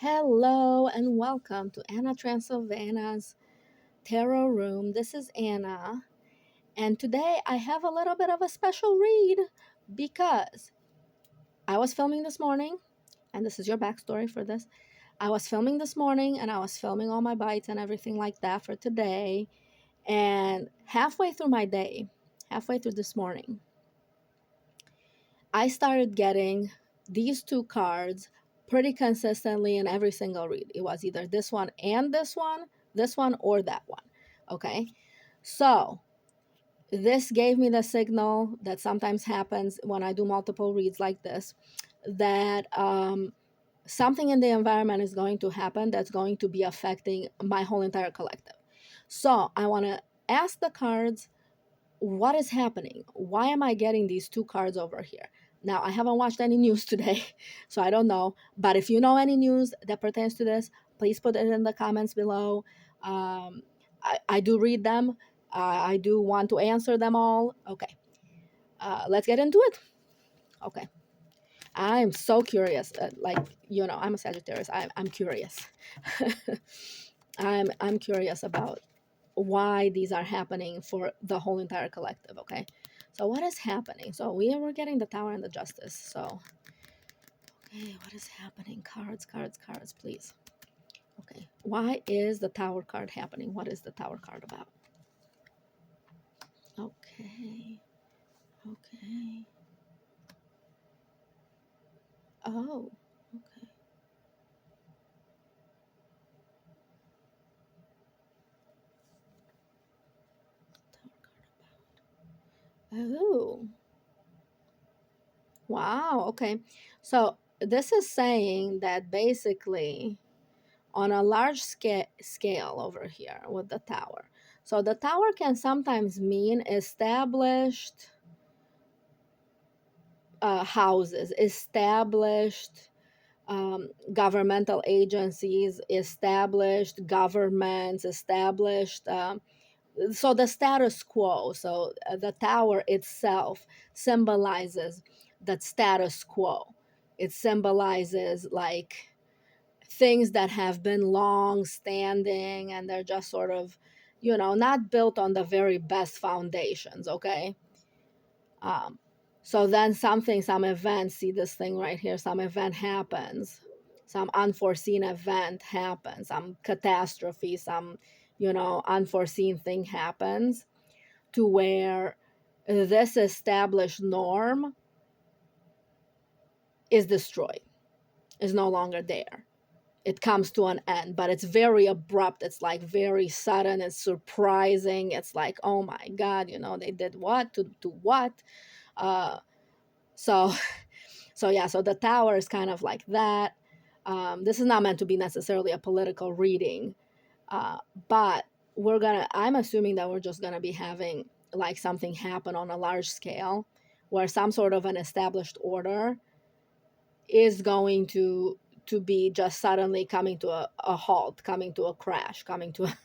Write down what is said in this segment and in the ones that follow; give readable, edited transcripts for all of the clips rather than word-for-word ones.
Hello and welcome to Anna Transylvania's Tarot Room. This is Anna, and today I have a little bit of a special read because I was filming this morning, and this is your backstory for this. I was filming this morning and I was filming all my bites and everything like that for today. And halfway through my day, halfway through this morning, I started getting these two cards pretty consistently in every single read. It was either this one and this one or that one. Okay. So this gave me the signal that sometimes happens when I do multiple reads like this, that something in the environment is going to happen that's going to be affecting my whole entire collective. So I want to ask the cards, what is happening? Why am I getting these two cards over here? Now, I haven't watched any news today, so I don't know. But if you know any news that pertains to this, please put it in the comments below. I do read them. I do want to answer them all. Okay, let's get into it. Okay, I'm so curious. I'm a Sagittarius. I'm curious. I'm curious about why these are happening for the whole entire collective. Okay, so what is happening? So we were getting the Tower and the Justice. So okay, what is happening? Cards, please. Okay, why is the Tower card happening? What is the Tower card about? Okay, okay. Oh, okay. Tower card about. Oh, wow. Okay, so this is saying that basically on a large scale over here with the tower. So the tower can sometimes mean established houses, established governmental agencies, established governments, established. So the status quo. So the tower itself symbolizes the status quo. It symbolizes like things that have been long standing and they're just sort of, not built on the very best foundations. Okay. um so then some event, see this thing right here, some event happens, some unforeseen event happens, some catastrophe, some unforeseen thing happens to where this established norm is destroyed, is no longer there. It comes to an end, but it's very abrupt. It's like very sudden. It's surprising. It's like, oh my God, they did what to what? Uh, so, so yeah, so the tower is kind of like that. This is not meant to be necessarily a political reading, uh, but I'm assuming that we're just gonna be having like something happen on a large scale where some sort of an established order is going to be just suddenly coming to a halt, coming to a crash, coming to a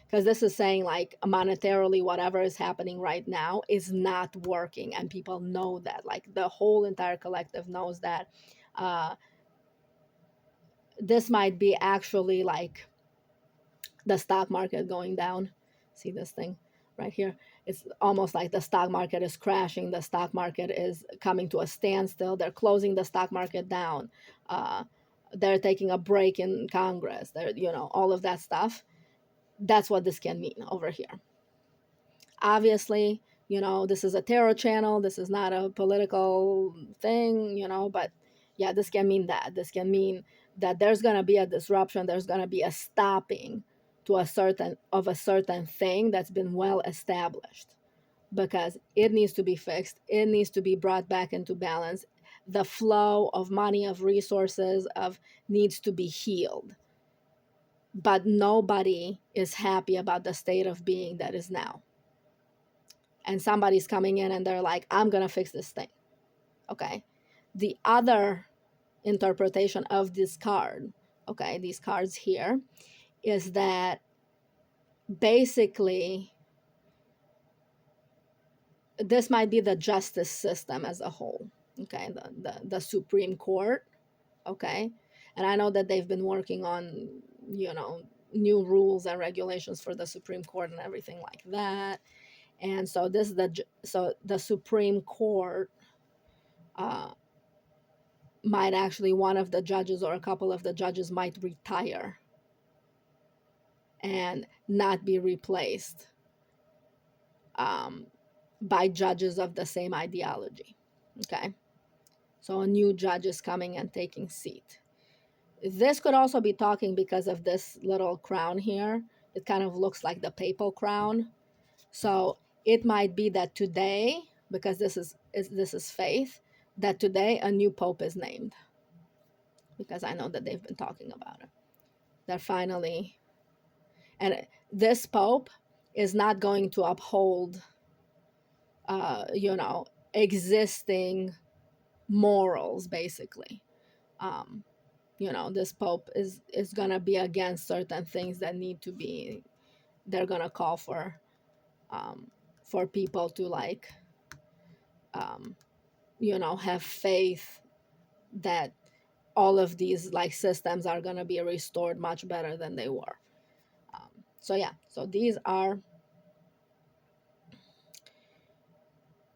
because this is saying like monetarily whatever is happening right now is not working, and people know that, like the whole entire collective knows that uh this might be actually like the stock market going down. See this thing right here? It's almost like the stock market is crashing. The stock market is coming to a standstill. They're closing the stock market down. Uh, they're taking a break in Congress. They're, all of that stuff. That's what this can mean over here. Obviously, this is a tarot channel. This is not a political thing, but yeah, this can mean that. This can mean that there's going to be a disruption. There's going to be a stopping to a certain thing that's been well established, because it needs to be fixed. It needs to be brought back into balance. The flow of money, of resources, of needs to be healed. But nobody is happy about the state of being that is now. And somebody's coming in and they're like, I'm going to fix this thing. Okay. The other interpretation of this card, okay, these cards here, is that basically this might be the justice system as a whole. Okay. The Supreme Court. Okay. And I know that they've been working on, you know, new rules and regulations for the Supreme Court and everything like that. And so this is so the Supreme Court uh, might actually, one of the judges or a couple of the judges might retire and not be replaced um, by judges of the same ideology. Okay, so a new judge is coming and taking seat. This could also be talking because of this little crown here. It kind of looks like the papal crown. So it might be that today, because this is faith, that today a new pope is named. Because I know that they've been talking about it. They're finally, and this pope is not going to uphold, you know, existing morals, basically. Um, you know, this pope is gonna be against certain things that need to be. They're gonna call for people to like, um, you know, have faith that all of these like systems are gonna be restored much better than they were. So yeah, so these are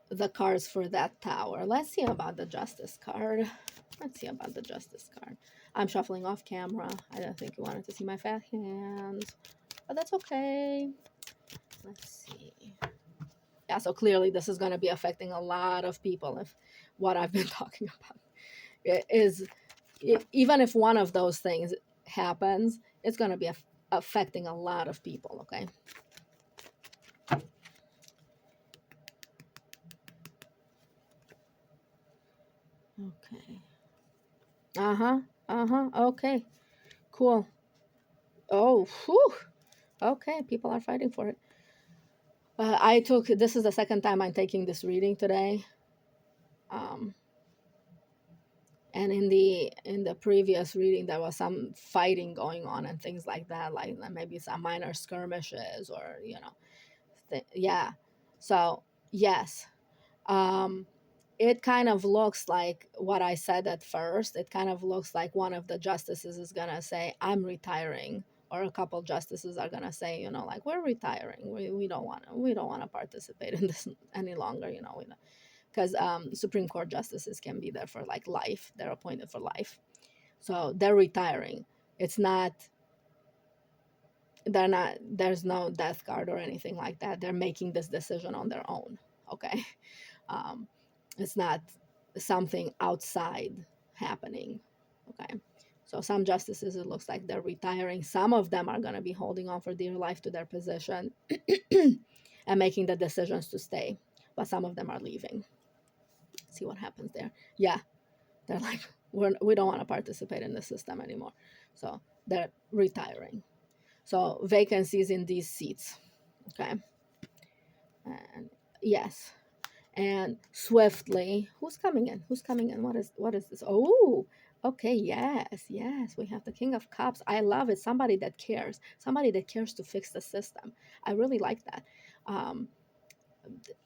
the cards for that tower. Let's see about the justice card. Let's see about the justice card. I'm shuffling off camera. I don't think you wanted to see my fat hands, but that's okay. Let's see. Yeah, so clearly this is going to be affecting a lot of people if what I've been talking about is, even if one of those things happens, it's going to be affecting a lot of people, okay? Okay. Uh-huh. Uh-huh. Okay. Cool. Oh, whew. Okay, people are fighting for it. This is the second time I'm taking this reading today. Um, and in the previous reading, there was some fighting going on and things like that, like maybe some minor skirmishes or, you know, yeah. So, yes. Um, it kind of looks like what I said at first. It kind of looks like one of the justices is gonna say, "I'm retiring," or a couple justices are gonna say, you know, like, "We're retiring. We don't want to participate in this any longer." You know, because Supreme Court justices can be there for like life. They're appointed for life, so they're retiring. It's not. They're not. There's no death guard or anything like that. They're making this decision on their own. Okay. Um, it's not something outside happening. Okay. So some justices, it looks like they're retiring. Some of them are going to be holding on for dear life to their position and making the decisions to stay. But some of them are leaving. See what happens there. Yeah. They're like, we don't want to participate in the system anymore. So they're retiring. So vacancies in these seats. Okay. And yes. And swiftly, who's coming in, what is this? Oh, okay, yes, we have the King of Cups. I love it. Somebody that cares to fix the system. I really like that. um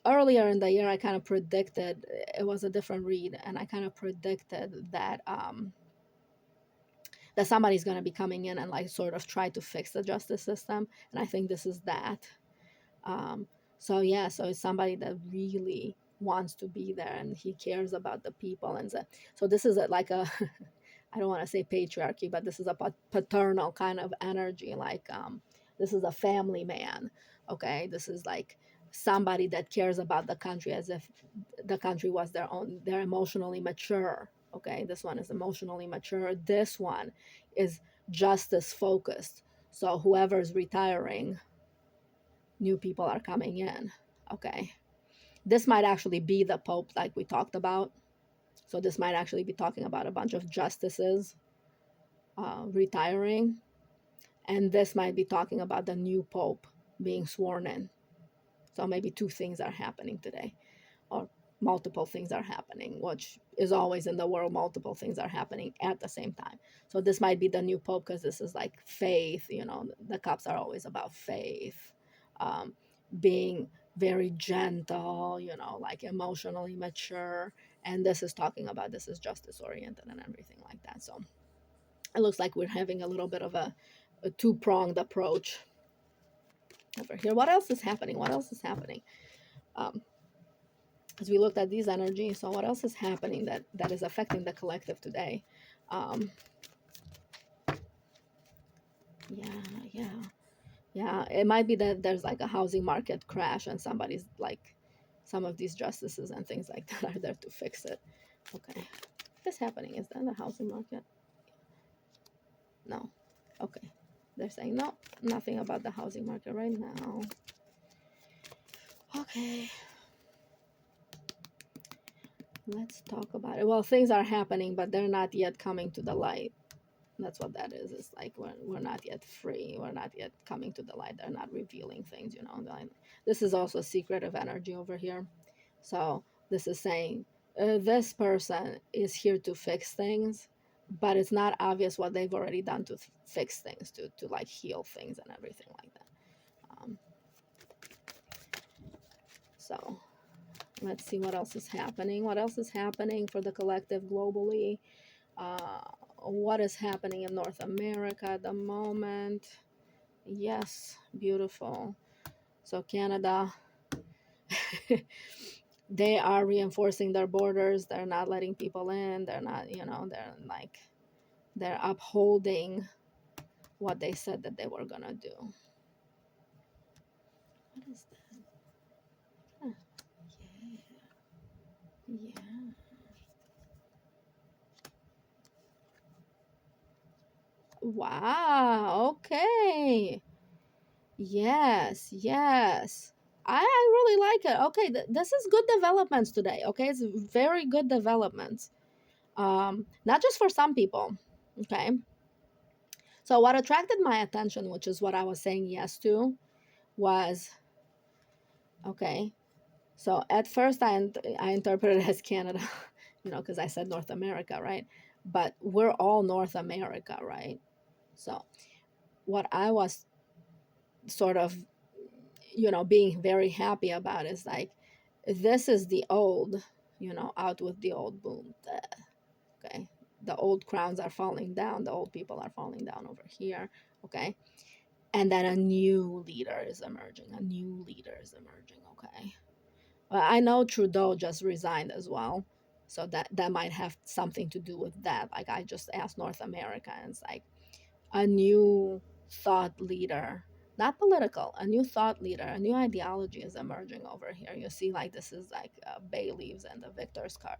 Earlier in the year, I kind of predicted, it was a different read, and I kind of predicted that somebody's going to be coming in and like sort of try to fix the justice system, and I think this is that. um, so yeah, so it's somebody that really wants to be there and he cares about the people, and so this is like a I don't want to say patriarchy, but this is a paternal kind of energy. Like, this is a family man. Okay, this is like somebody that cares about the country as if the country was their own. They're emotionally mature. Okay, this one is emotionally mature. This one is justice focused. So whoever's retiring, new people are coming in. Okay, this might actually be the Pope, like we talked about. So this might actually be talking about a bunch of justices retiring, and this might be talking about the new Pope being sworn in. So maybe two things are happening today, or multiple things are happening, which is always in the world. Multiple things are happening at the same time. So this might be the new Pope, because this is like faith. You know, the cups are always about faith, um, being very gentle, you know, like emotionally mature. And this is talking about, this is justice oriented and everything like that. So It looks like we're having a little bit of a two-pronged approach over here. What else is happening? What else is happening? Um, as we looked at these energies, so what else is happening that is affecting the collective today? Um, yeah, yeah, yeah. It might be that there's like a housing market crash, and somebody's like, some of these justices and things like that are there to fix it. Okay, what's happening? Is that the housing market? No. Okay, they're saying no, nothing about the housing market right now. Okay, let's talk about it. Well, things are happening, but they're not yet coming to the light. That's what that is. It's like we're not yet free. We're not yet coming to the light. They're not revealing things, you know. This is also secretive energy over here. So this is saying this person is here to fix things, but it's not obvious what they've already done to fix things, to like heal things and everything like that. So let's see what else is happening. What else is happening for the collective globally? What is happening in North America at the moment? Yes, beautiful. So Canada, they are reinforcing their borders. They're not letting people in. They're not, you know, they're upholding what they said that they were gonna do. What is that? Huh. Yeah, yeah. Wow. Okay. Yes, yes. I really like it. Okay, this is good developments today. Okay, it's very good developments. Not just for some people. Okay. So what attracted my attention, which is what I was saying yes to, was okay. So at first I interpreted it as Canada, you know, because I said North America, right? But we're all North America, right? So what I was sort of, you know, being very happy about is like, this is the old, you know, out with the old boom. Okay, the old crowns are falling down, the old people are falling down over here. Okay, and then a new leader is emerging, a new leader is emerging. Okay, well, I know Trudeau just resigned as well, so that might have something to do with that. Like I just asked North America, and it's like a new thought leader, not political, a new thought leader, a new ideology is emerging over here. You see, like this is like bay leaves and the victor's card.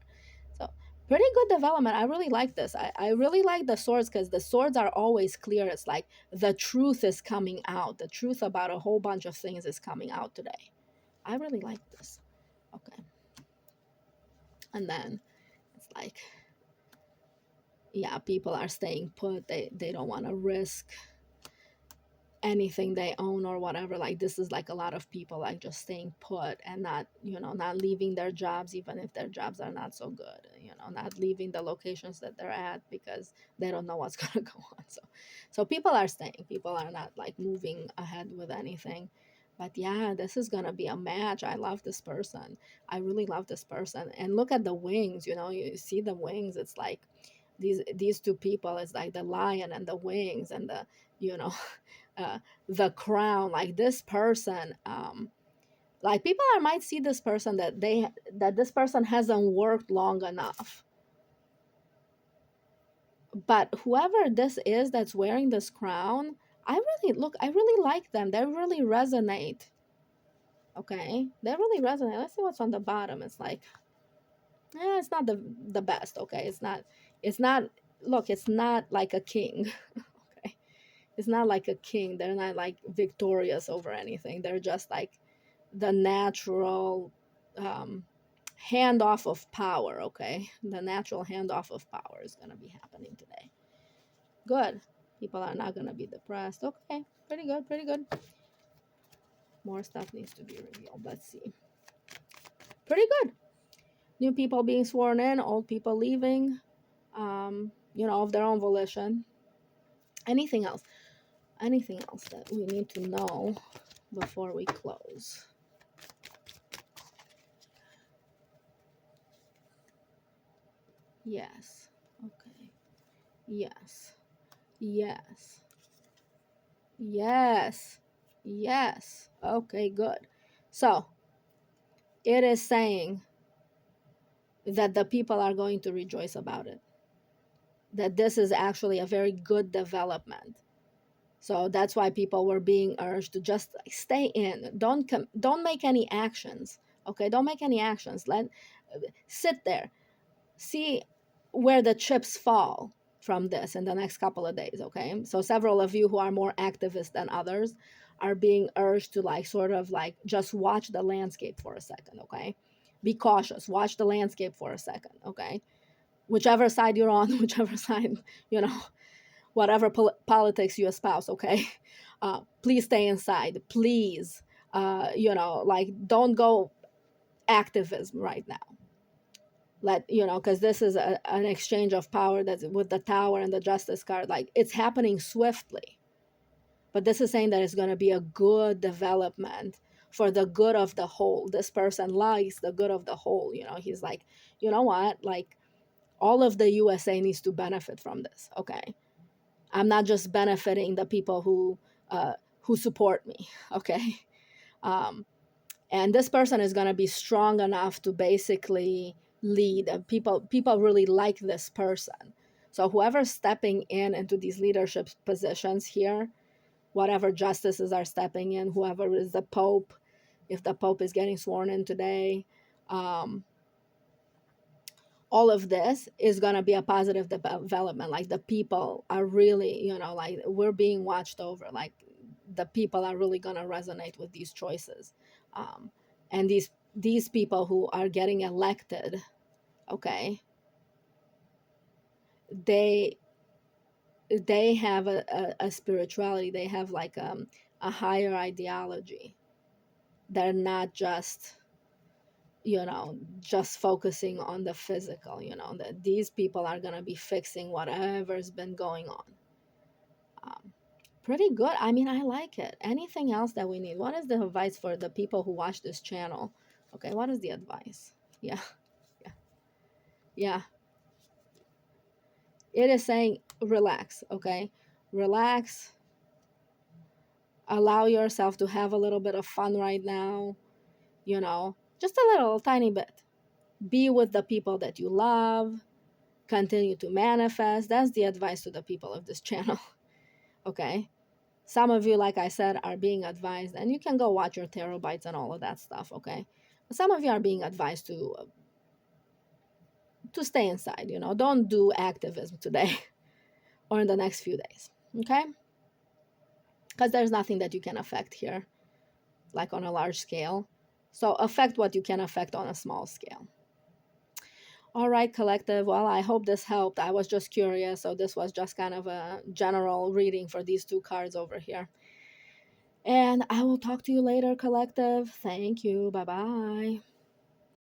So pretty good development. I really like this. I really like the swords because the swords are always clear. It's like the truth is coming out. The truth about a whole bunch of things is coming out today. I really like this. Okay. And then it's like, yeah, people are staying put. They don't want to risk anything they own or whatever. Like this is like a lot of people like just staying put and not, you know, not leaving their jobs even if their jobs are not so good, you know, not leaving the locations that they're at because they don't know what's going to go on. So people are staying, people are not like moving ahead with anything. But yeah, this is going to be a match. I love this person. I really love this person. And look at the wings, you know, you see the wings. It's like these two people, it's like the lion and the wings and the, you know, uh, the crown. Like this person, like people are might see this person that this person hasn't worked long enough, but whoever this is that's wearing this crown, I really like them. They really resonate. Okay, they really resonate. Let's see what's on the bottom. It's like, it's not the best. Okay, it's not look, it's not like a king. Okay, it's not like a king. They're not like victorious over anything. They're just like the natural um, handoff of power. Okay, the natural handoff of power is going to be happening today. Good. People are not going to be depressed. Okay, pretty good, pretty good. More stuff needs to be revealed. Let's see. Pretty good. New people being sworn in, old people leaving, you know, of their own volition. Anything else? Anything else that we need to know before we close? Yes. Okay. Yes. Yes. Yes. Yes. Okay, good. So it is saying that the people are going to rejoice about it, that this is actually a very good development. So that's why people were being urged to just like stay in. Don't make any actions. Okay, don't make any actions. Let sit there, see where the chips fall from this in the next couple of days. Okay, so several of you who are more activist than others are being urged to like sort of like just watch the landscape for a second. Okay, be cautious. Watch the landscape for a second. Okay, whichever side you're on, whichever side you know whatever politics you espouse, okay? Please stay inside. Please, like don't go activism right now. Because this is an exchange of power that's with the tower and the justice card. Like it's happening swiftly. But this is saying that it's going to be a good development for the good of the whole. This person likes the good of the whole. He's like, you know what? Like all of the USA needs to benefit from this, okay? I'm not just benefiting the people who support me, okay? Um, and this person is going to be strong enough to basically lead. And people really like this person. So whoever's stepping in into these leadership positions here, whatever justices are stepping in, whoever is the Pope, if the Pope is getting sworn in today, um, all of this is going to be a positive development. Like the people are really, like we're being watched over. Like the people are really going to resonate with these choices. um, and these people who are getting elected, okay, they they have a spirituality. They have like a higher ideology. They're not just focusing on the physical. That these people are going to be fixing whatever's been going on. um, Pretty good. I mean, I like it. Anything else that we need? What is the advice for the people who watch this channel? Okay, what is the advice? Yeah, yeah, yeah. It is saying relax, okay? Relax. Allow yourself to have a little bit of fun right now, just a little tiny bit. Be with the people that you love. Continue to manifest. That's the advice to the people of this channel, okay? Some of you, like I said, are being advised, and you can go watch your tarot bites and all of that stuff, okay? But some of you are being advised to stay inside, don't do activism today or in the next few days, okay? Because there's nothing that you can affect here, like on a large scale. So affect what you can affect on a small scale. All right, collective. Well, I hope this helped. I was just curious, so this was just kind of a general reading for these two cards over here. And I will talk to you later, collective. Thank you. Bye bye.